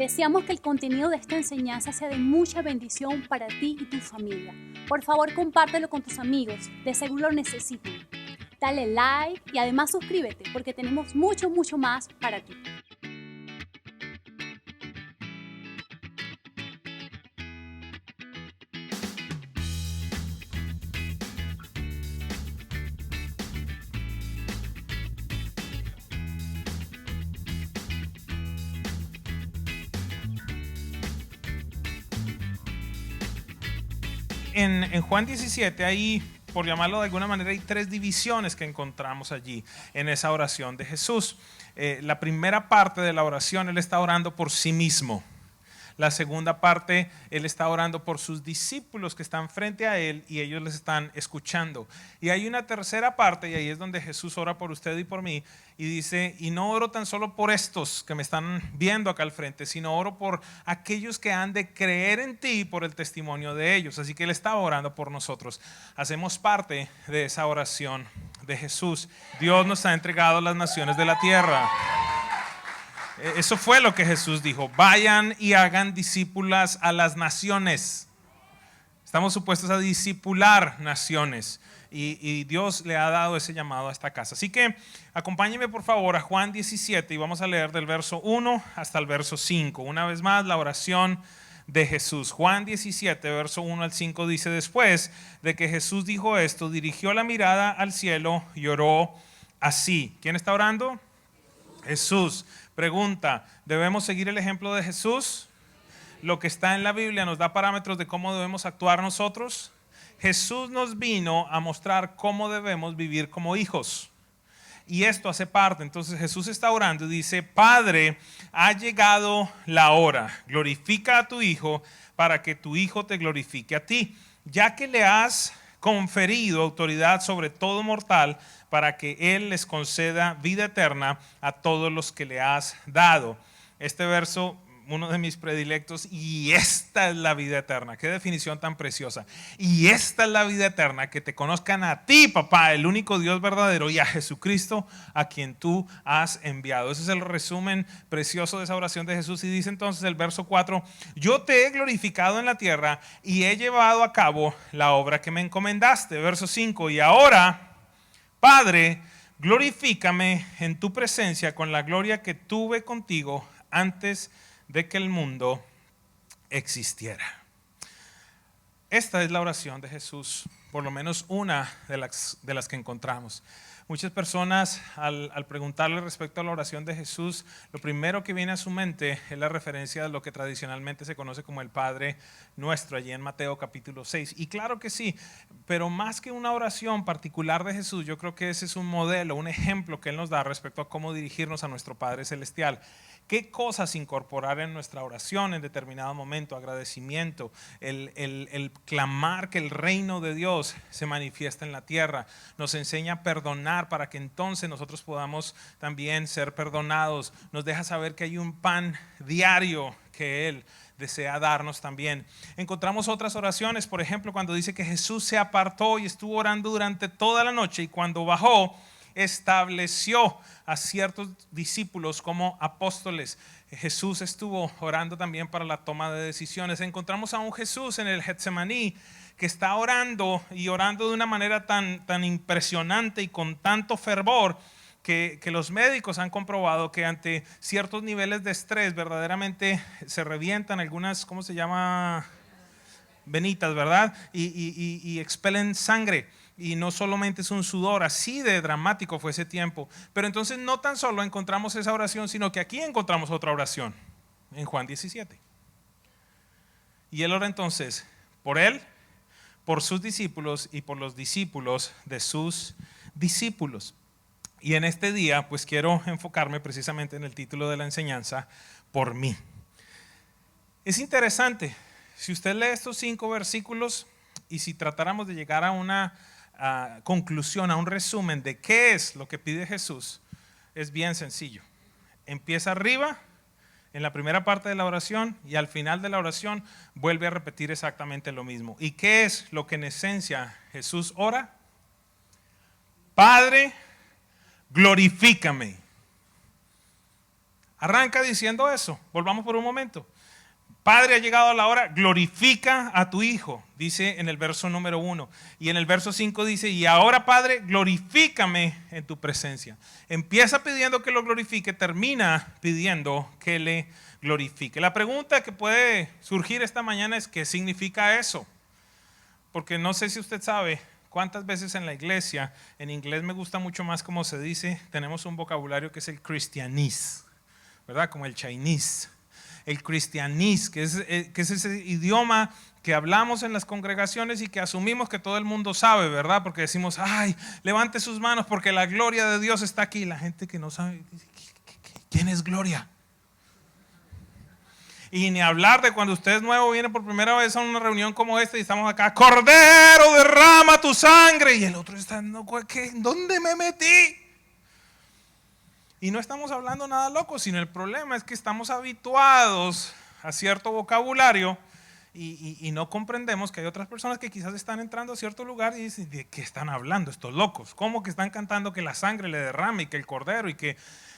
Deseamos que el contenido de esta enseñanza sea de mucha bendición para ti y tu familia. Por favor, compártelo con tus amigos, de seguro lo necesitan. Dale like y además suscríbete porque tenemos mucho más para ti. En Juan 17, ahí, por llamarlo de alguna manera, hay tres divisiones que encontramos allí en esa oración de Jesús. La primera parte de la oración, Él está orando por sí mismo. La segunda parte, Él está orando por sus discípulos que están frente a Él y ellos les están escuchando. Y hay una tercera parte, y ahí es donde Jesús ora por usted y por mí, y dice, y no oro tan solo por estos que me están viendo acá al frente, sino oro por aquellos que han de creer en ti por el testimonio de ellos. Así que Él está orando por nosotros. Hacemos parte de esa oración de Jesús. Dios nos ha entregado las naciones de la tierra. Eso fue lo que Jesús dijo: vayan y hagan discípulas a las naciones. Estamos supuestos a discipular naciones y Dios le ha dado ese llamado a esta casa. Así que acompáñenme por favor a Juan 17 y vamos a leer del verso 1 hasta el verso 5. Una vez más, la oración de Jesús. Juan 17, verso 1 al 5 dice: después de que Jesús dijo esto, dirigió la mirada al cielo y oró así. ¿Quién está orando? Jesús. Pregunta: ¿debemos seguir el ejemplo de Jesús? Lo que está en la Biblia nos da parámetros de cómo debemos actuar nosotros. Jesús nos vino a mostrar cómo debemos vivir como hijos. Y esto hace parte. Entonces Jesús está orando y dice: Padre, ha llegado la hora. Glorifica a tu Hijo para que tu Hijo te glorifique a ti, ya que le has conferido autoridad sobre todo mortal, para que Él les conceda vida eterna a todos los que le has dado. Este verso, uno de mis predilectos: y esta es la vida eterna. Qué definición tan preciosa. Y esta es la vida eterna, que te conozcan a ti, papá, el único Dios verdadero, y a Jesucristo, a quien tú has enviado. Ese es el resumen precioso de esa oración de Jesús. Y dice entonces el verso 4: yo te he glorificado en la tierra y he llevado a cabo la obra que me encomendaste. Verso 5: y ahora, Padre, glorifícame en tu presencia con la gloria que tuve contigo antes de que el mundo existiera. Esta es la oración de Jesús, por lo menos una de las que encontramos. Muchas personas, al preguntarle respecto a la oración de Jesús, lo primero que viene a su mente es la referencia a lo que tradicionalmente se conoce como el Padre Nuestro, allí en Mateo capítulo 6. Y claro que sí, pero más que una oración particular de Jesús, yo creo que ese es un modelo, un ejemplo que Él nos da respecto a cómo dirigirnos a nuestro Padre Celestial. ¿Qué cosas incorporar en nuestra oración en determinado momento? Agradecimiento, el clamar que el reino de Dios se manifiesta en la tierra. Nos enseña a perdonar para que entonces nosotros podamos también ser perdonados. Nos deja saber que hay un pan diario que Él desea darnos también. Encontramos otras oraciones, por ejemplo, cuando dice que Jesús se apartó y estuvo orando durante toda la noche, y cuando bajó, estableció a ciertos discípulos como apóstoles. Jesús estuvo orando también para la toma de decisiones. Encontramos a un Jesús en el Getsemaní que está orando, y orando de una manera tan impresionante y con tanto fervor que los médicos han comprobado que ante ciertos niveles de estrés verdaderamente se revientan algunas, ¿cómo se llama? Venitas, ¿verdad? Y expelen sangre. Y no solamente es un sudor, así de dramático fue ese tiempo. Pero entonces no tan solo encontramos esa oración, sino que aquí encontramos otra oración en Juan 17. Y Él ora entonces por Él, por sus discípulos y por los discípulos de sus discípulos. Y en este día pues quiero enfocarme precisamente en el título de la enseñanza: por mí. Es interesante, si usted lee estos 5 versículos y si tratáramos de llegar a una conclusión, a un resumen de qué es lo que pide Jesús, es bien sencillo. Empieza arriba, en la primera parte de la oración, y al final de la oración vuelve a repetir exactamente lo mismo. ¿Y qué es lo que en esencia Jesús ora? Padre, glorifícame. Arranca diciendo eso. Volvamos por un momento. Padre, ha llegado la hora, glorifica a tu Hijo, dice en el verso número 1. Y en el verso 5 dice, y ahora Padre, glorifícame en tu presencia. Empieza pidiendo que lo glorifique, termina pidiendo que le glorifique. La pregunta que puede surgir esta mañana es, ¿qué significa eso? Porque no sé si usted sabe cuántas veces en la iglesia, en inglés me gusta mucho más como se dice, tenemos un vocabulario que es el cristianís, ¿verdad? Como el chinese. El cristianís, que es ese idioma que hablamos en las congregaciones y que asumimos que todo el mundo sabe, ¿verdad? Porque decimos, ay, levante sus manos porque la gloria de Dios está aquí. La gente que no sabe, ¿quién es gloria? Y ni hablar de cuando usted es nuevo, viene por primera vez a una reunión como esta y estamos acá, Cordero, derrama tu sangre. Y el otro está, no, ¿dónde me metí? Y no estamos hablando nada loco, sino el problema es que estamos habituados a cierto vocabulario y no comprendemos que hay otras personas que quizás están entrando a cierto lugar y dicen, ¿de qué están hablando estos locos? ¿Cómo que están cantando que la sangre le derrame y que el cordero y que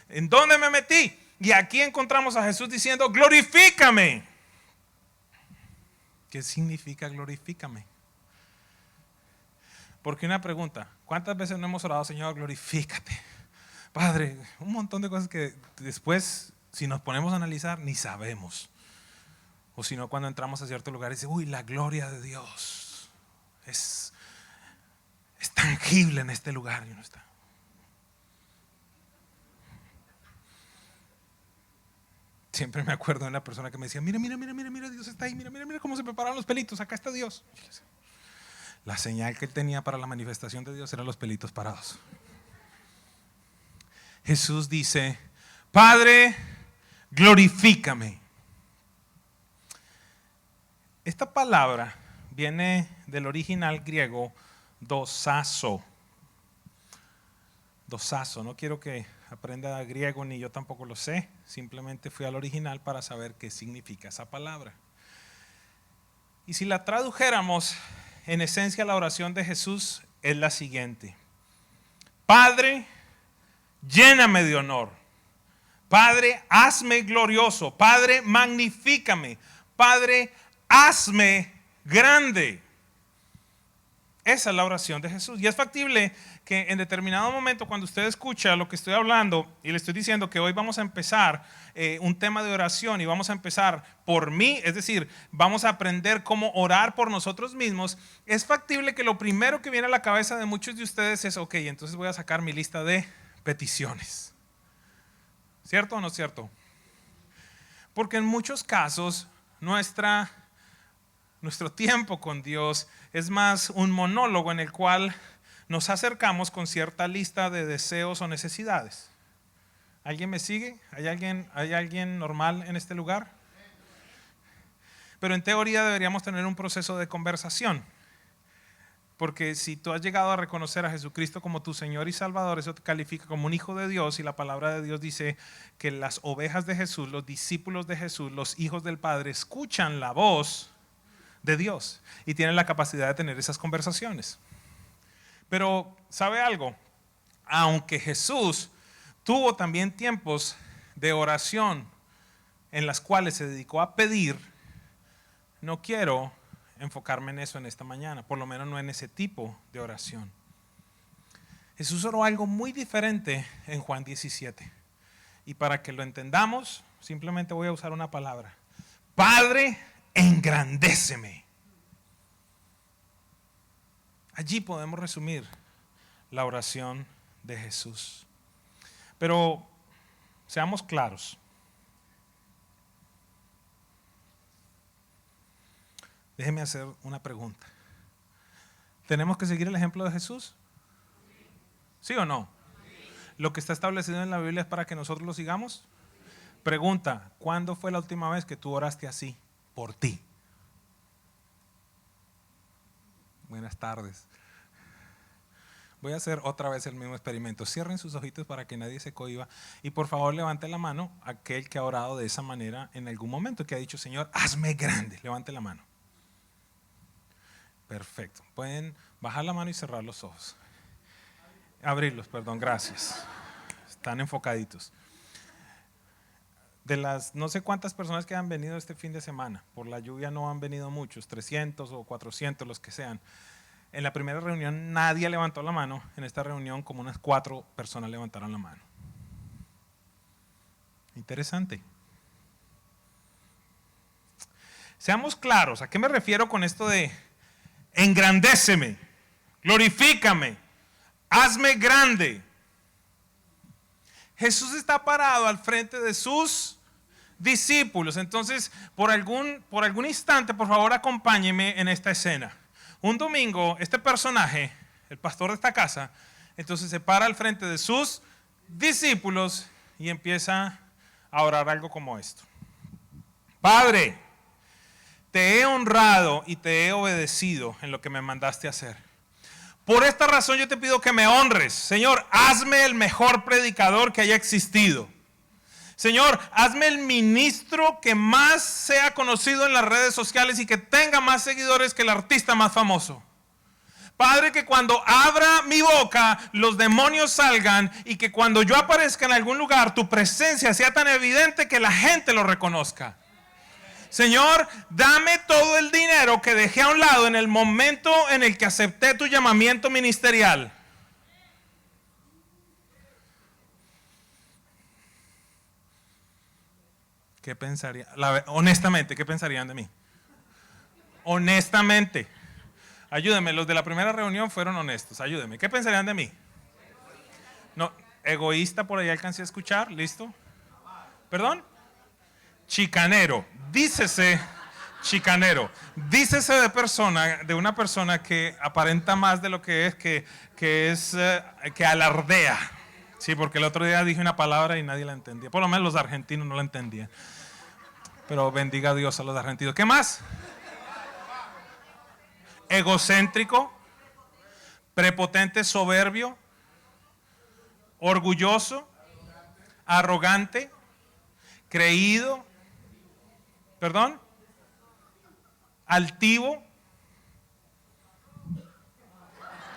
¿en dónde me metí? Y aquí encontramos a Jesús diciendo, glorifícame. ¿Qué significa glorifícame? Porque una pregunta, ¿cuántas veces no hemos orado, Señor, glorifícate? Padre, un montón de cosas que después, si nos ponemos a analizar, ni sabemos. O si no, cuando entramos a cierto lugar, dice, uy, la gloria de Dios es tangible en este lugar. Y uno está. Siempre me acuerdo de una persona que me decía, mira, Dios está ahí, mira cómo se preparan los pelitos, acá está Dios. La señal que él tenía para la manifestación de Dios eran los pelitos parados. Jesús dice, Padre, glorifícame. Esta palabra viene del original griego dosazo. Dosazo, no quiero que aprenda griego ni yo tampoco lo sé, simplemente fui al original para saber qué significa esa palabra. Y si la tradujéramos, en esencia la oración de Jesús es la siguiente. Padre, lléname de honor. Padre, hazme glorioso. Padre, magnifícame. Padre, hazme grande. Esa es la oración de Jesús. Y es factible que en determinado momento, cuando usted escucha lo que estoy hablando y le estoy diciendo que hoy vamos a empezar un tema de oración y vamos a empezar por mí, es decir, vamos a aprender cómo orar por nosotros mismos, es factible que lo primero que viene a la cabeza de muchos de ustedes es, ok, entonces voy a sacar mi lista de peticiones. ¿Cierto o no es cierto? Porque en muchos casos nuestro tiempo con Dios es más un monólogo en el cual nos acercamos con cierta lista de deseos o necesidades. ¿Alguien me sigue? ¿Hay alguien normal en este lugar? Pero en teoría deberíamos tener un proceso de conversación. Porque si tú has llegado a reconocer a Jesucristo como tu Señor y Salvador, eso te califica como un hijo de Dios, y la palabra de Dios dice que las ovejas de Jesús, los discípulos de Jesús, los hijos del Padre, escuchan la voz de Dios y tienen la capacidad de tener esas conversaciones. Pero, ¿sabe algo? Aunque Jesús tuvo también tiempos de oración en las cuales se dedicó a pedir, no quiero enfocarme en eso en esta mañana, por lo menos no en ese tipo de oración. Jesús oró algo muy diferente en Juan 17. Y para que lo entendamos, simplemente voy a usar una palabra. Padre, engrandéceme. Allí podemos resumir la oración de Jesús. Pero seamos claros. Déjeme hacer una pregunta. ¿Tenemos que seguir el ejemplo de Jesús? ¿Sí o no? ¿Lo que está establecido en la Biblia es para que nosotros lo sigamos? Pregunta, ¿cuándo fue la última vez que tú oraste así por ti? Buenas tardes. Voy a hacer otra vez el mismo experimento. Cierren sus ojitos para que nadie se cohiba. Y por favor levante la mano aquel que ha orado de esa manera en algún momento, que ha dicho, Señor, hazme grande. Levante la mano. Perfecto. Pueden bajar la mano y cerrar los ojos. Abrirlos, perdón, gracias. Están enfocaditos. De las no sé cuántas personas que han venido este fin de semana, por la lluvia no han venido muchos, 300 o 400 los que sean. En la primera reunión nadie levantó la mano, en esta reunión como unas 4 personas levantaron la mano. Interesante. Seamos claros, ¿a qué me refiero con esto de engrandéceme, glorifícame, hazme grande? Jesús está parado al frente de sus discípulos. Entonces, por algún instante, por favor, acompáñeme en esta escena. Un domingo, este personaje, el pastor de esta casa, entonces se para al frente de sus discípulos y empieza a orar algo como esto. Padre, te he honrado y te he obedecido en lo que me mandaste a hacer. Por esta razón yo te pido que me honres. Señor, hazme el mejor predicador que haya existido. Señor, hazme el ministro que más sea conocido en las redes sociales y que tenga más seguidores que el artista más famoso. Padre, que cuando abra mi boca los demonios salgan y que cuando yo aparezca en algún lugar tu presencia sea tan evidente que la gente lo reconozca. Señor, dame todo el dinero que dejé a un lado en el momento en el que acepté tu llamamiento ministerial. ¿Qué pensarían? Honestamente, ¿qué pensarían de mí? Honestamente. Ayúdenme, los de la primera reunión fueron honestos. Ayúdenme. ¿Qué pensarían de mí? No, egoísta por ahí alcancé a escuchar. ¿Listo? ¿Perdón? Chicanero. Dícese chicanero. Dícese de una persona que aparenta más de lo que es, que alardea. Sí, porque el otro día dije una palabra y nadie la entendía. Por lo menos los argentinos no la entendían. Pero bendiga a Dios a los argentinos. ¿Qué más? Egocéntrico, prepotente, soberbio, orgulloso, arrogante, creído, perdón, altivo.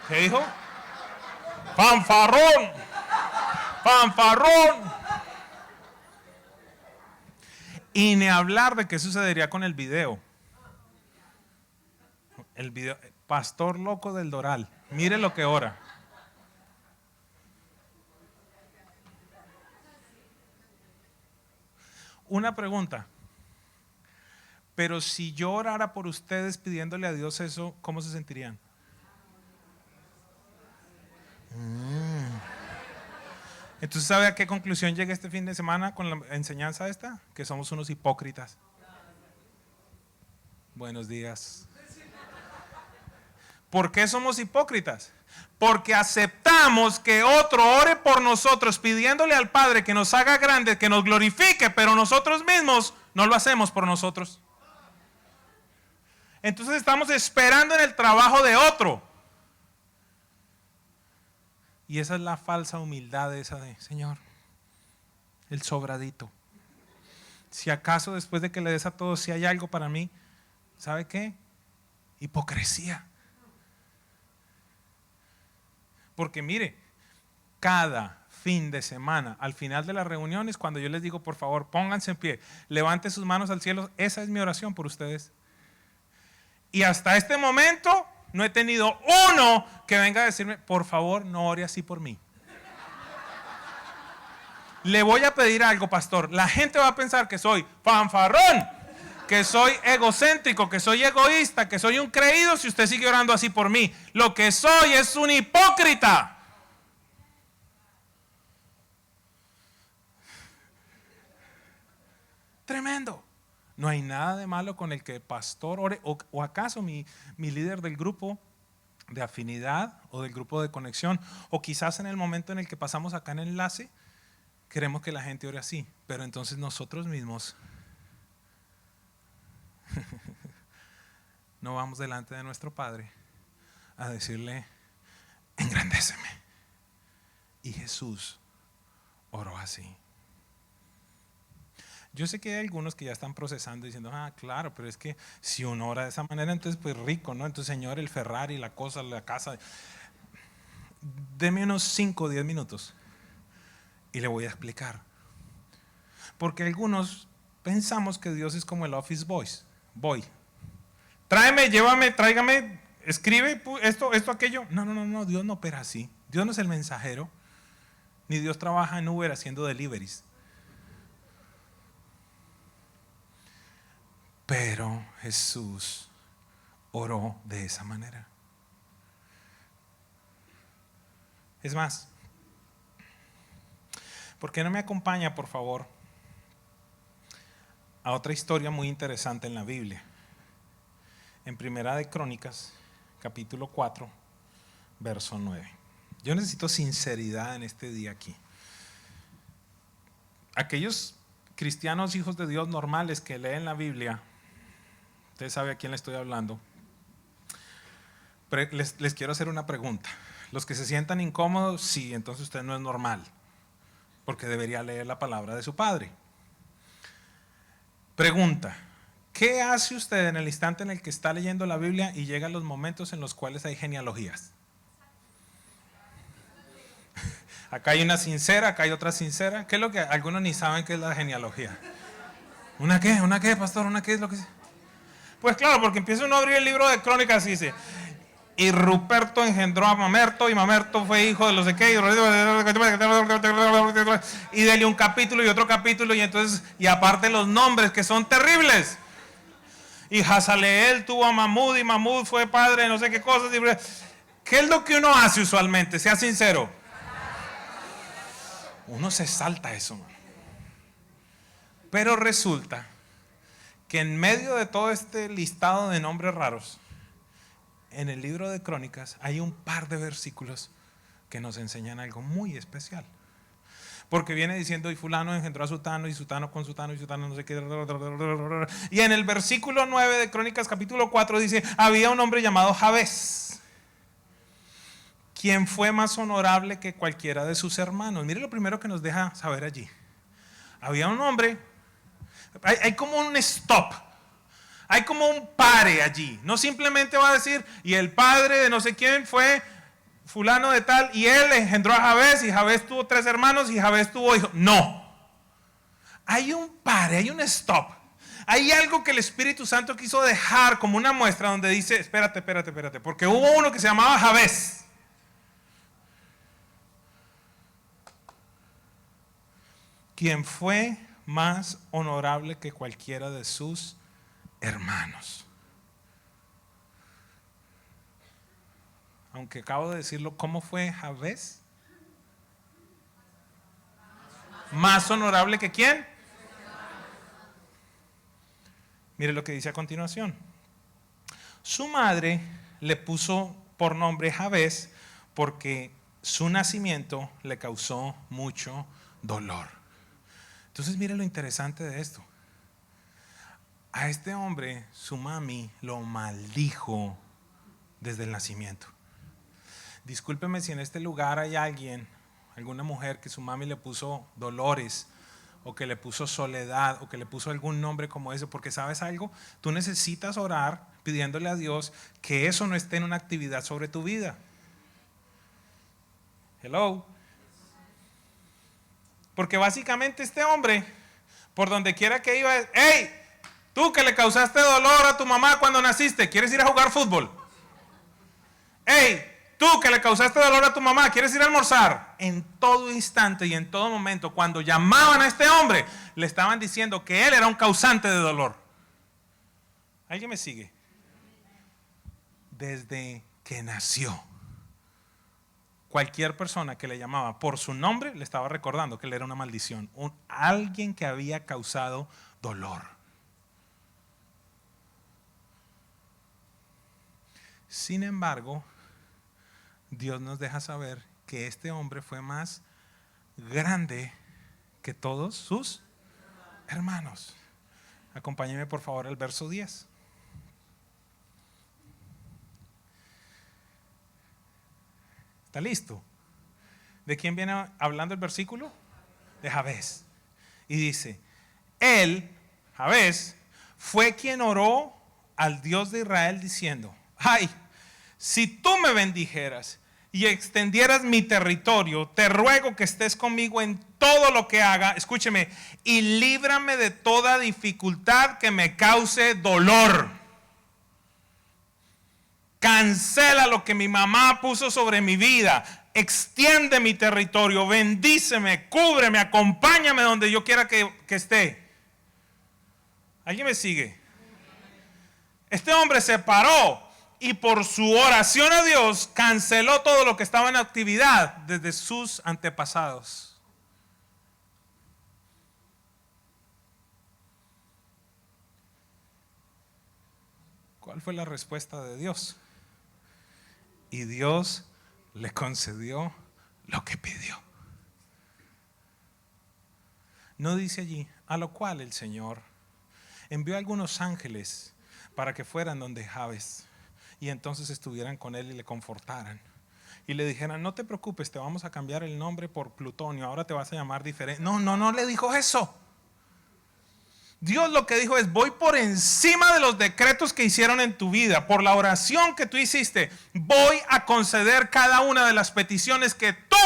¿Qué dijo? Fanfarrón, fanfarrón. Y ni hablar de qué sucedería con el video. El video, pastor loco del Doral, mire lo que ora. Una pregunta, pero si yo orara por ustedes pidiéndole a Dios eso, ¿cómo se sentirían? Entonces, ¿sabe a qué conclusión llegué este fin de semana con la enseñanza esta? Que somos unos hipócritas. Buenos días. ¿Por qué somos hipócritas? Porque aceptamos que otro ore por nosotros pidiéndole al Padre que nos haga grande, que nos glorifique, pero nosotros mismos no lo hacemos por nosotros. Entonces estamos esperando en el trabajo de otro. Y esa es la falsa humildad esa de, Señor, el sobradito. Si acaso después de que le des a todos, si hay algo para mí, ¿sabe qué? Hipocresía. Porque mire, cada fin de semana, al final de las reuniones, cuando yo les digo, por favor, pónganse en pie, levanten sus manos al cielo, esa es mi oración por ustedes. Y hasta este momento no he tenido uno que venga a decirme, por favor, no ore así por mí. Le voy a pedir algo, pastor. La gente va a pensar que soy fanfarrón, que soy egocéntrico, que soy egoísta, que soy un creído si usted sigue orando así por mí. Lo que soy es un hipócrita. Tremendo. No hay nada de malo con el que el pastor ore, o acaso mi líder del grupo de afinidad o del grupo de conexión, o quizás en el momento en el que pasamos acá en el enlace, queremos que la gente ore así, pero entonces nosotros mismos no vamos delante de nuestro Padre a decirle, engrandéceme. Y Jesús oró así. Yo sé que hay algunos que ya están procesando diciendo, claro, pero es que si uno ora de esa manera, entonces pues rico, ¿no? Entonces, Señor, el Ferrari, la cosa, la casa. Deme unos 5 o 10 minutos y le voy a explicar. Porque algunos pensamos que Dios es como el office boy. Tráeme, llévame, tráigame, escribe esto, aquello. No, Dios no opera así. Dios no es el mensajero, ni Dios trabaja en Uber haciendo deliveries. Pero Jesús oró de esa manera. Es más, ¿por qué no me acompaña, por favor, a otra historia muy interesante en la Biblia? En Primera de Crónicas, capítulo 4, verso 9. Yo necesito sinceridad en este día aquí. Aquellos cristianos hijos de Dios normales que leen la Biblia, usted sabe a quién le estoy hablando, pero les quiero hacer una pregunta. Los que se sientan incómodos, sí, entonces usted no es normal, porque debería leer la palabra de su Padre. Pregunta: ¿qué hace usted en el instante en el que está leyendo la Biblia y llegan los momentos en los cuales hay genealogías? Acá hay una sincera, acá hay otra sincera. ¿Qué es lo que algunos ni saben qué es la genealogía? ¿Una qué? ¿Una qué, pastor? ¿Una qué es lo que? Pues claro, porque empieza uno a abrir el libro de Crónicas y dice: y Ruperto engendró a Mamerto, y Mamerto fue hijo de los de qué, y dele un capítulo y otro capítulo, y entonces, y aparte los nombres que son terribles. Y Hasaleel tuvo a Mahmud, y Mahmud fue padre de no sé qué cosas. ¿Qué es lo que uno hace usualmente? Sea sincero. Uno se salta eso, man. Pero resulta que en medio de todo este listado de nombres raros, en el libro de Crónicas hay un par de versículos que nos enseñan algo muy especial. Porque viene diciendo: y fulano engendró a sutano, y sutano con sutano, y sutano no sé qué. Y en el versículo 9 de Crónicas capítulo 4 dice: había un hombre llamado Jabes, quien fue más honorable que cualquiera de sus hermanos. Mire lo primero que nos deja saber allí. Había un hombre, hay como un stop, hay como un pare allí. No simplemente va a decir: y el padre de no sé quién fue fulano de tal, y él engendró a Jabes, y Jabes tuvo 3 hermanos, y Jabes tuvo hijos. No. Hay un pare, hay un stop. Hay algo que el Espíritu Santo quiso dejar como una muestra donde dice: espérate, porque hubo uno que se llamaba Jabes, quien fue más honorable que cualquiera de sus hermanos. Aunque acabo de decirlo, ¿cómo fue Jabes? ¿Más honorable que quién? Mire lo que dice a continuación. Su madre le puso por nombre Jabes porque su nacimiento le causó mucho dolor. Entonces mire lo interesante de esto. A este hombre su mami lo maldijo desde el nacimiento. Discúlpeme si en este lugar hay alguien, alguna mujer que su mami le puso Dolores, o que le puso Soledad, o que le puso algún nombre como ese, porque ¿sabes algo? Tú necesitas orar pidiéndole a Dios que eso no esté en una actividad sobre tu vida. Hello. Porque básicamente este hombre, por donde quiera que iba, ¡hey! Tú que le causaste dolor a tu mamá cuando naciste, ¿quieres ir a jugar fútbol? ¡Hey! Tú que le causaste dolor a tu mamá, ¿quieres ir a almorzar? En todo instante y en todo momento, cuando llamaban a este hombre, le estaban diciendo que él era un causante de dolor. ¿Alguien me sigue? Desde que nació, cualquier persona que le llamaba por su nombre le estaba recordando que él era una maldición, alguien que había causado dolor. Sin embargo, Dios nos deja saber que este hombre fue más grande que todos sus hermanos. Acompáñeme por favor al verso 10. ¿Está listo? ¿De quién viene hablando el versículo? De Jabes. Y dice: él, Jabes, fue quien oró al Dios de Israel diciendo: ay, si tú me bendijeras y extendieras mi territorio, te ruego que estés conmigo en todo lo que haga, escúcheme, y líbrame de toda dificultad que me cause dolor. Cancela lo que mi mamá puso sobre mi vida. Extiende mi territorio, bendíceme, cúbreme, acompáñame donde yo quiera que esté. ¿Alguien me sigue? Este hombre se paró y por su oración a Dios canceló todo lo que estaba en actividad desde sus antepasados. ¿Cuál fue la respuesta de Dios? Y Dios le concedió lo que pidió. No dice allí, a lo cual el Señor envió a algunos ángeles para que fueran donde Jabes y entonces estuvieran con él y le confortaran. Y le dijeran, no te preocupes, te vamos a cambiar el nombre por Plutonio, ahora te vas a llamar diferente. No le dijo eso. Dios lo que dijo es, voy por encima de los decretos que hicieron en tu vida, por la oración que tú hiciste, voy a conceder cada una de las peticiones que tú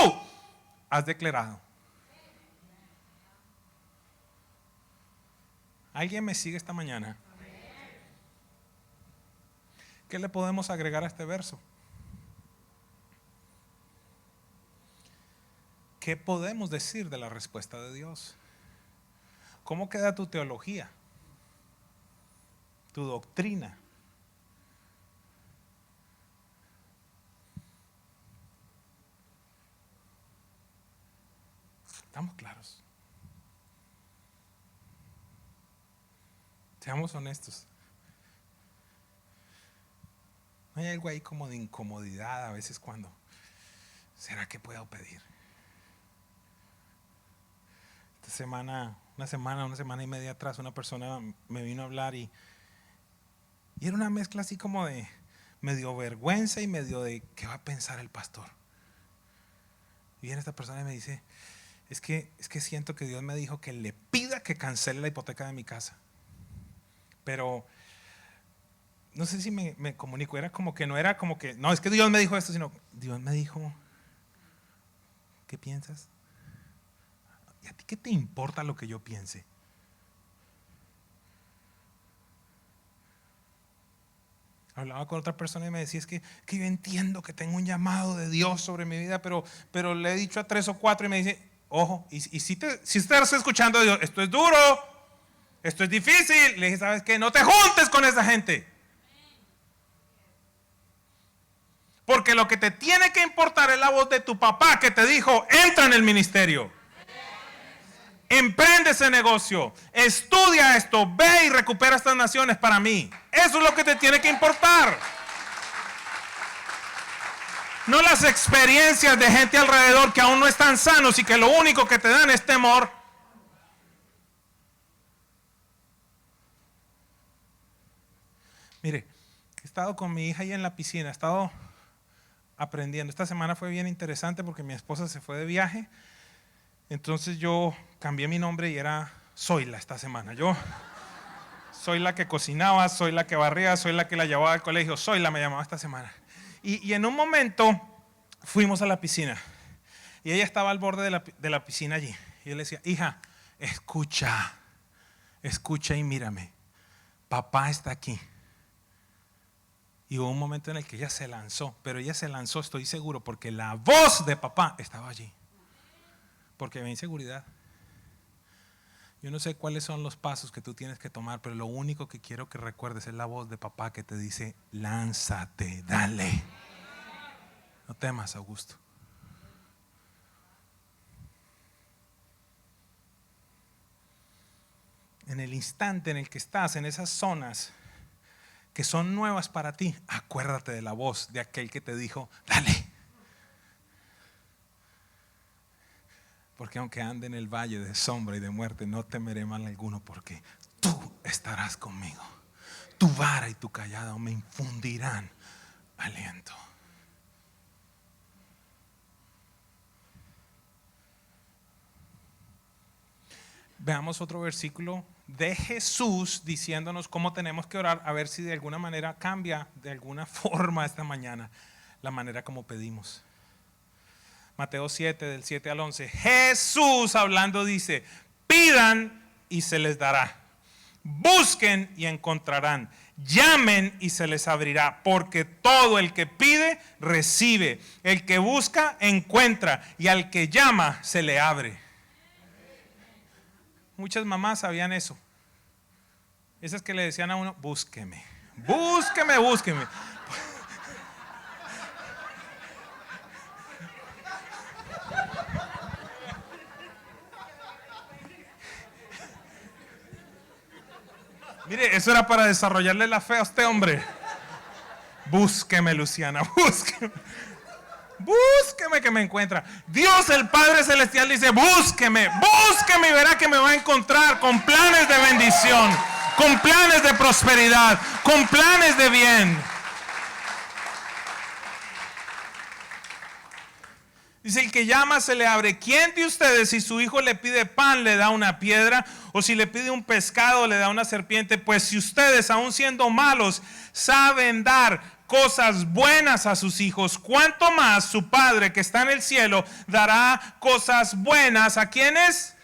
has declarado. ¿Alguien me sigue esta mañana? ¿Qué le podemos agregar a este verso? ¿Qué podemos decir de la respuesta de Dios? ¿Cómo queda tu teología? ¿Tu doctrina? ¿Estamos claros? Seamos honestos. ¿No hay algo ahí como de incomodidad a veces cuando, ¿será que puedo pedir? Esta semana, una semana y media atrás, una persona me vino a hablar y era una mezcla así como de medio vergüenza y medio de ¿qué va a pensar el pastor? Y viene esta persona y me dice, es que siento que Dios me dijo que le pida que cancele la hipoteca de mi casa. Pero no sé si me comunico, era como que no era como que, no, es que Dios me dijo esto, sino Dios me dijo, ¿qué piensas? ¿Y a ti qué te importa lo que yo piense? Hablaba con otra persona y me decía, es que yo entiendo que tengo un llamado de Dios sobre mi vida, pero le he dicho a 3 o 4 y me dice, ojo, y si estás escuchando a Dios, esto es duro, esto es difícil. Le dije, ¿sabes qué? No te juntes con esa gente. Porque lo que te tiene que importar es la voz de tu papá que te dijo, entra en el ministerio. Emprende ese negocio, estudia esto, ve y recupera estas naciones para mí. Eso es lo que te tiene que importar. No las experiencias de gente alrededor que aún no están sanos y que lo único que te dan es temor. Mire, he estado con mi hija ahí en la piscina, he estado aprendiendo. Esta semana fue bien interesante porque mi esposa se fue de viaje. Entonces yo cambié mi nombre y era Zoila esta semana. Yo soy la que cocinaba, soy la que barría, soy la que la llevaba al colegio. Zoila me llamaba esta semana. Y en un momento fuimos a la piscina y ella estaba al borde de la piscina allí. Y yo le decía, hija, escucha y mírame. Papá está aquí. Y hubo un momento en el que ella se lanzó, pero ella se lanzó, estoy seguro, porque la voz de papá estaba allí. Porque había inseguridad. Yo no sé cuáles son los pasos que tú tienes que tomar, pero lo único que quiero que recuerdes es la voz de papá que te dice, lánzate, dale. No temas, Augusto. En el instante en el que estás en esas zonas que son nuevas para ti, acuérdate de la voz de aquel que te dijo, dale. Porque aunque ande en el valle de sombra y de muerte, no temeré mal alguno, porque tú estarás conmigo. Tu vara y tu callado me infundirán aliento. Veamos otro versículo de Jesús diciéndonos cómo tenemos que orar, a ver si de alguna manera cambia, de alguna forma esta mañana, la manera como pedimos. Mateo 7, del 7 al 11. Jesús hablando dice, pidan y se les dará. Busquen y encontrarán. Llamen y se les abrirá. Porque todo el que pide, recibe. El que busca, encuentra. Y al que llama, se le abre. Muchas mamás sabían eso. Esas que le decían a uno, búsqueme, búsqueme, búsqueme. Mire, eso era para desarrollarle la fe a usted, hombre. Búsqueme, Luciana, búsqueme. Búsqueme que me encuentra. Dios el Padre Celestial dice, búsqueme, búsqueme y verá que me va a encontrar con planes de bendición, con planes de prosperidad, con planes de bien. Dice, el que llama se le abre. ¿Quién de ustedes, si su hijo le pide pan, le da una piedra? O si le pide un pescado, le da una serpiente. Pues si ustedes, aun siendo malos, saben dar cosas buenas a sus hijos, ¿cuánto más su Padre que está en el cielo dará cosas buenas a quienes?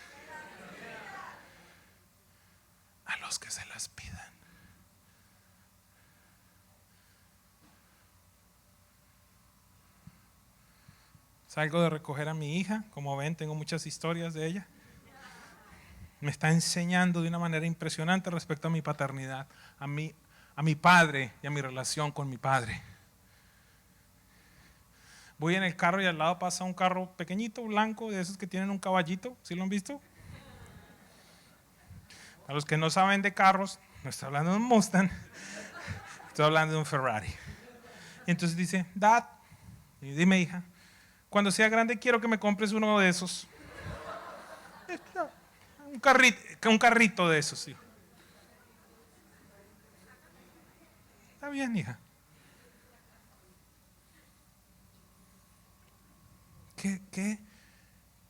A los que se las pidan. Salgo de recoger a mi hija, como ven, tengo muchas historias de ella. Me está enseñando de una manera impresionante respecto a mi paternidad, a mi padre y a mi relación con mi padre. Voy en el carro y al lado pasa un carro pequeñito, blanco, de esos que tienen un caballito. ¿Sí lo han visto? A los que no saben de carros, no estoy hablando de un Mustang, estoy hablando de un Ferrari. Y entonces dice, Dad, y dime, hija, cuando sea grande quiero que me compres uno de esos. Un carrito de esos, hijo. Está bien, hija.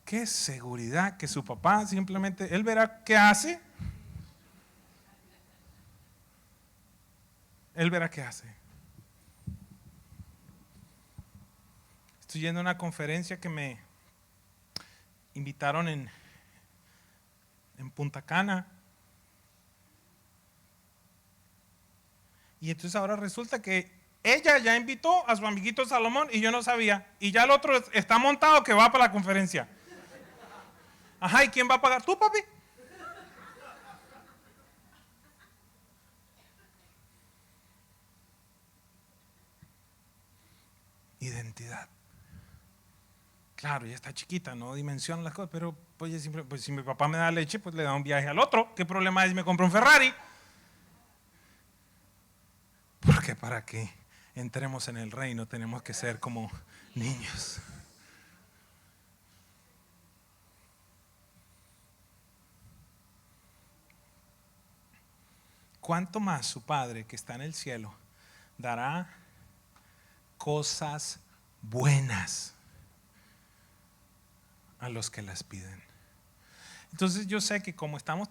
Qué seguridad que su papá simplemente, él verá qué hace. Él verá qué hace. Estoy yendo a una conferencia que me invitaron en Punta Cana. Y entonces ahora resulta que ella ya invitó a su amiguito Salomón y yo no sabía. Y ya el otro está montado que va para la conferencia. Ajá, ¿y quién va a pagar? ¿Tú, papi? Identidad. Claro, ya está chiquita, no dimensiona las cosas, pero pues si mi papá me da leche, pues le da un viaje al otro. ¿Qué problema es si me compro un Ferrari? Porque para que entremos en el reino tenemos que ser como niños. ¿Cuánto más su Padre que está en el cielo dará cosas buenas a los que las piden? Entonces yo sé que como estamos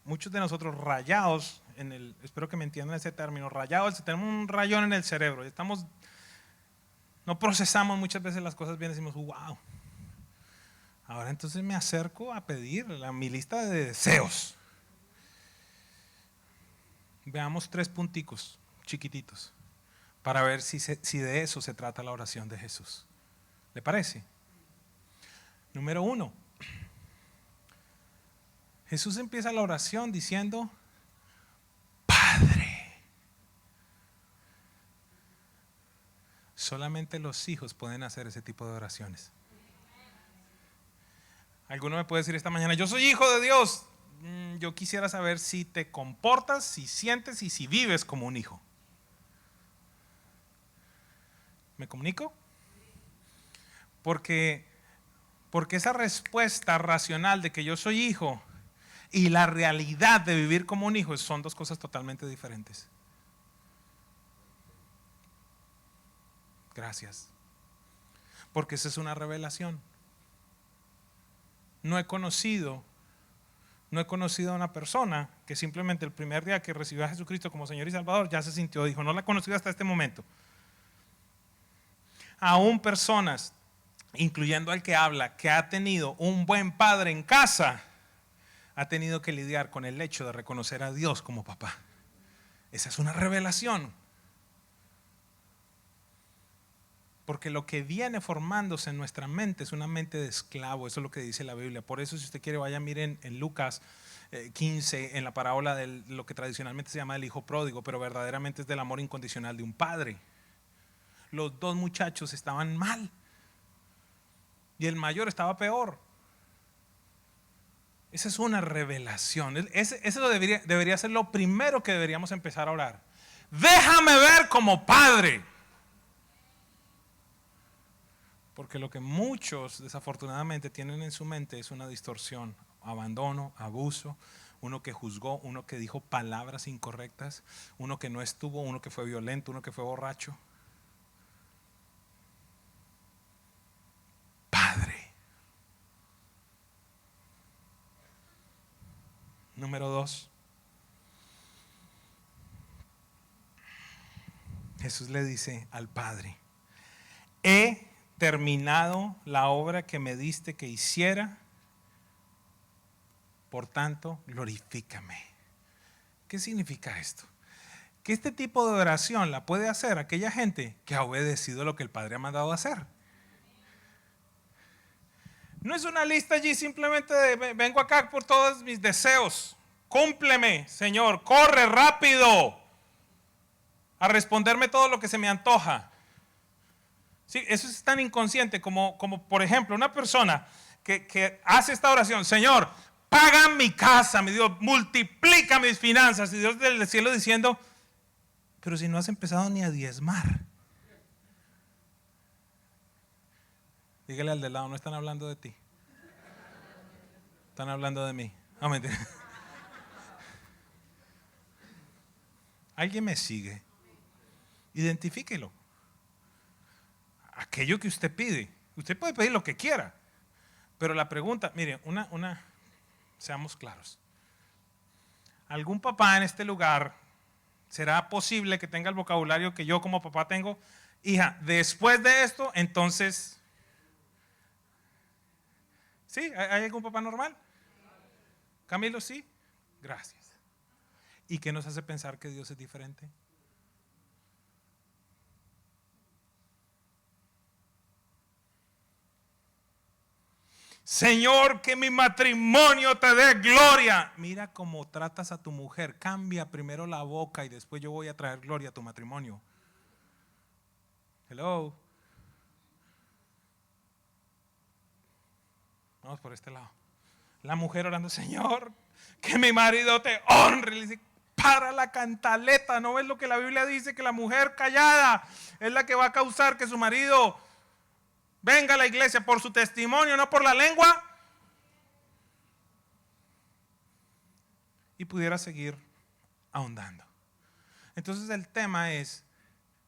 muchos de nosotros rayados espero que me entiendan ese término, rayados, tenemos un rayón en el cerebro, no procesamos muchas veces las cosas bien, decimos, wow. Ahora entonces me acerco a pedir mi lista de deseos. Veamos 3 punticos chiquititos para ver si de eso se trata la oración de Jesús. ¿Le parece? Número 1. Jesús empieza la oración diciendo, Padre. Solamente los hijos pueden hacer ese tipo de oraciones. Alguno me puede decir esta mañana, yo soy hijo de Dios. Yo quisiera saber si te comportas, si sientes y si vives como un hijo. ¿Me comunico? Porque esa respuesta racional de que yo soy hijo y la realidad de vivir como un hijo son 2 cosas totalmente diferentes. Gracias. Porque esa es una revelación. No he conocido a una persona que simplemente el primer día que recibió a Jesucristo como Señor y Salvador ya se sintió, dijo, no la he conocido hasta este momento. Aún personas incluyendo al que habla, que ha tenido un buen padre en casa, ha tenido que lidiar con el hecho de reconocer a Dios como papá. Esa es una revelación. Porque lo que viene formándose en nuestra mente es una mente de esclavo. Eso es lo que dice la Biblia. Por eso, si usted quiere, vaya, miren en Lucas 15, en la parábola de lo que tradicionalmente se llama el hijo pródigo, pero verdaderamente es del amor incondicional de un padre. Los dos muchachos estaban mal y el mayor estaba peor. Esa es una revelación. Eso debería ser lo primero que deberíamos empezar a orar. Déjame ver como padre. Porque lo que muchos desafortunadamente tienen en su mente es una distorsión, abandono, abuso, uno que juzgó, uno que dijo palabras incorrectas, uno que no estuvo, uno que fue violento, uno que fue borracho. Padre. Número 2. Jesús le dice al Padre: he terminado la obra que me diste que hiciera, por tanto, glorifícame. ¿Qué significa esto? Que este tipo de oración la puede hacer aquella gente que ha obedecido lo que el Padre ha mandado a hacer. No es una lista allí simplemente de vengo acá por todos mis deseos. Cúmpleme, Señor, corre rápido a responderme todo lo que se me antoja. Sí, eso es tan inconsciente como por ejemplo, una persona que hace esta oración: Señor, paga mi casa, mi Dios, multiplica mis finanzas. Y Dios del cielo diciendo: pero si no has empezado ni a diezmar. Dígale al de lado: no están hablando de ti, están hablando de mí. No, mentira. ¿Alguien me sigue? Identifíquelo. Aquello que usted pide, usted puede pedir lo que quiera, pero la pregunta, mire, seamos claros. ¿Algún papá en este lugar será posible que tenga el vocabulario que yo como papá tengo? Hija, después de esto, entonces, ¿sí? ¿Hay algún papá normal? Camilo, sí. Gracias. ¿Y qué nos hace pensar que Dios es diferente? Señor, que mi matrimonio te dé gloria. Mira cómo tratas a tu mujer. Cambia primero la boca y después yo voy a traer gloria a tu matrimonio. Hello. Vamos por este lado. La mujer orando: Señor, que mi marido te honre. Le dice: para la cantaleta. ¿No ves lo que la Biblia dice? Que la mujer callada es la que va a causar que su marido venga a la iglesia por su testimonio, no por la lengua. Y pudiera seguir ahondando. Entonces el tema es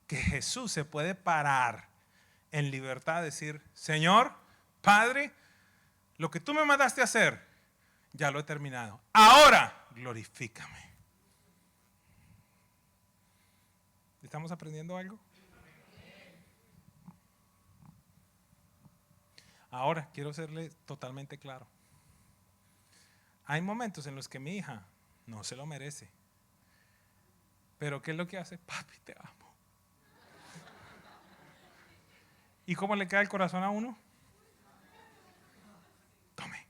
que Jesús se puede parar en libertad, decir: Señor, Padre, lo que tú me mandaste a hacer, ya lo he terminado. Ahora, glorifícame. ¿Estamos aprendiendo algo? Ahora, quiero serle totalmente claro. Hay momentos en los que mi hija no se lo merece. Pero ¿qué es lo que hace? Papi, te amo. ¿Y cómo le queda el corazón a uno? Tome.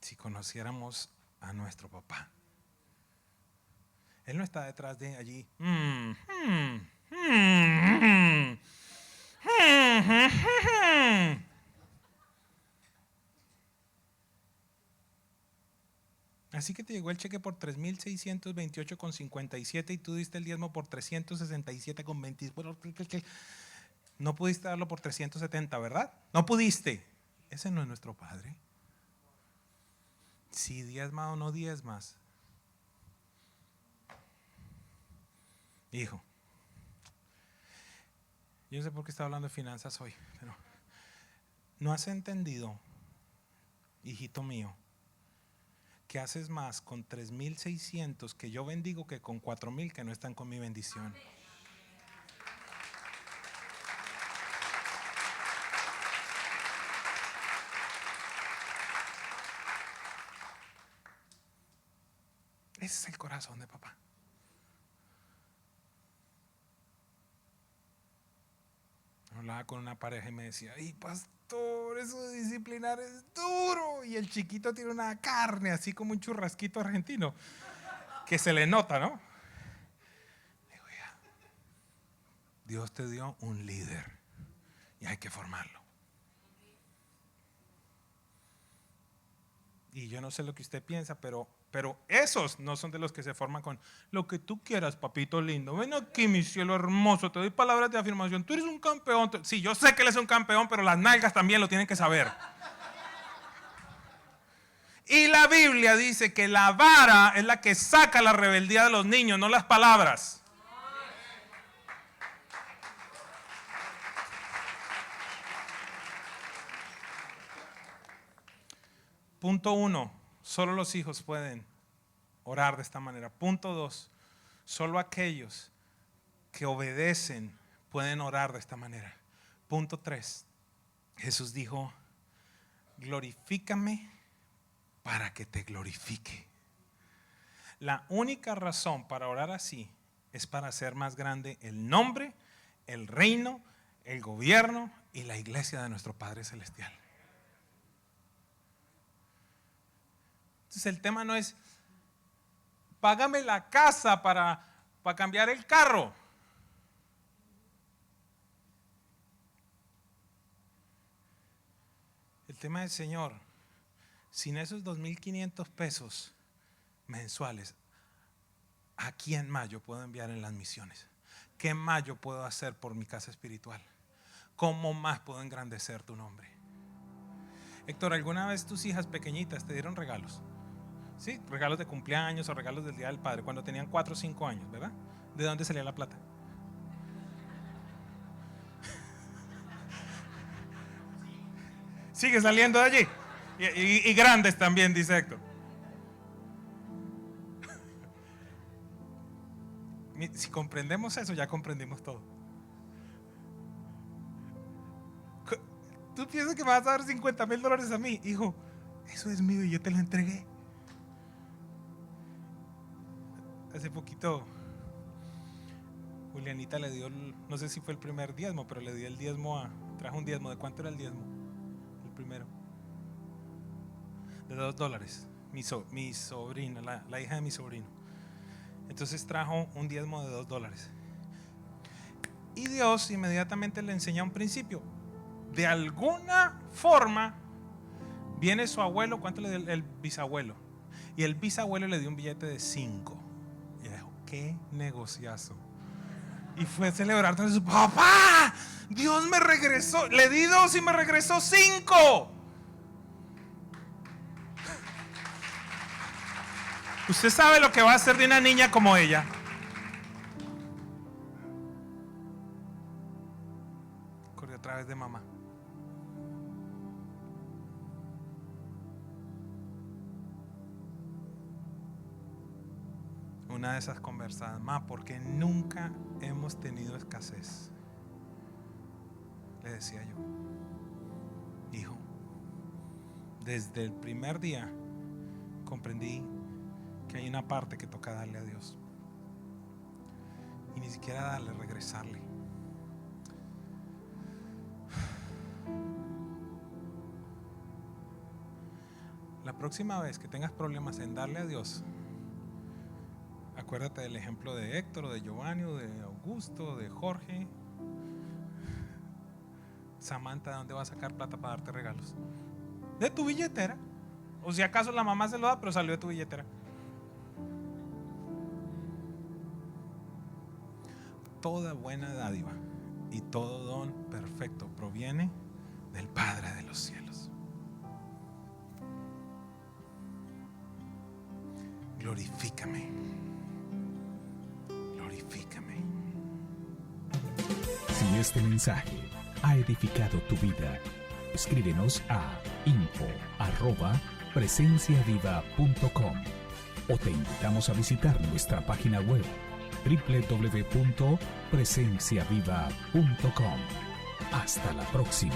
Si conociéramos a nuestro papá, él no está detrás de allí. Así que te llegó el cheque por 3.628,57 y tú diste el diezmo por 367,20. Bueno, no pudiste darlo por 370, ¿verdad? No pudiste. Ese no es nuestro Padre. Si diezma o no diezmas, hijo, yo no sé por qué está hablando de finanzas hoy, pero no has entendido, hijito mío, que haces más con 3.600 que yo bendigo que con 4.000 que no están con mi bendición. Ese es el corazón de papá. Hablaba con una pareja y me decía, ¡ay, pastor, eso de disciplinar es duro! Y el chiquito tiene una carne, así como un churrasquito argentino, que se le nota, ¿no? Digo, ya, Dios te dio un líder y hay que formarlo. Y yo no sé lo que usted piensa, pero esos no son de los que se forman con lo que tú quieras, papito lindo. Ven aquí, mi cielo hermoso, te doy palabras de afirmación. Tú eres un campeón. Sí, yo sé que él es un campeón, pero las nalgas también lo tienen que saber. Y la Biblia dice que la vara es la que saca la rebeldía de los niños, no las palabras. Punto 1, solo los hijos pueden orar de esta manera. Punto 2, solo aquellos que obedecen pueden orar de esta manera. Punto 3, Jesús dijo, glorifícame para que te glorifique. La única razón para orar así es para hacer más grande el nombre, el reino, el gobierno y la iglesia de nuestro Padre Celestial. Entonces el tema no es, págame la casa para cambiar el carro. El tema es, Señor, sin esos 2,500 pesos mensuales, ¿a quién más yo puedo enviar en las misiones? ¿Qué más yo puedo hacer por mi casa espiritual? ¿Cómo más puedo engrandecer tu nombre? Héctor, ¿alguna vez tus hijas pequeñitas te dieron regalos? Sí, regalos de cumpleaños o regalos del Día del Padre, cuando tenían 4 o 5 años, ¿verdad? ¿De dónde salía la plata? Sigue saliendo de allí. Y grandes también, dice Héctor. Si comprendemos eso, ya comprendimos todo. ¿Tú piensas que me vas a dar $50,000 a mí? Hijo, eso es mío y yo te lo entregué. Hace poquito Julianita le dio, no sé si fue el primer diezmo, pero le dio el diezmo trajo un diezmo. ¿De cuánto era el diezmo? El primero. De $2. Mi sobrina, la hija de mi sobrino. Entonces trajo un diezmo de $2. Y Dios inmediatamente le enseña un principio. De alguna forma viene su abuelo, ¿cuánto le dio el bisabuelo? Y el bisabuelo le dio un billete de 5. Y dijo, qué negociazo. Y fue a celebrar con su papá. Dios me regresó, le di 2 y me regresó 5. Usted sabe lo que va a hacer de una niña como ella. Corrió a través de mamá. Una de esas conversadas, porque nunca hemos tenido escasez. Le decía yo, hijo, desde el primer día comprendí que hay una parte que toca darle a Dios y ni siquiera darle, regresarle. La próxima vez que tengas problemas en darle a Dios, acuérdate del ejemplo de Héctor, o de Giovanni, o de Augusto, o de Jorge. Samantha, ¿de dónde va a sacar plata para darte regalos? De tu billetera. O si acaso la mamá se lo da, pero salió de tu billetera. Toda buena dádiva y todo don perfecto proviene del Padre de los cielos. Glorifícame. Glorifícame. Si este mensaje ha edificado tu vida, escríbenos a info@presenciaviva.com o te invitamos a visitar nuestra página web www.presenciaviva.com. Hasta la próxima.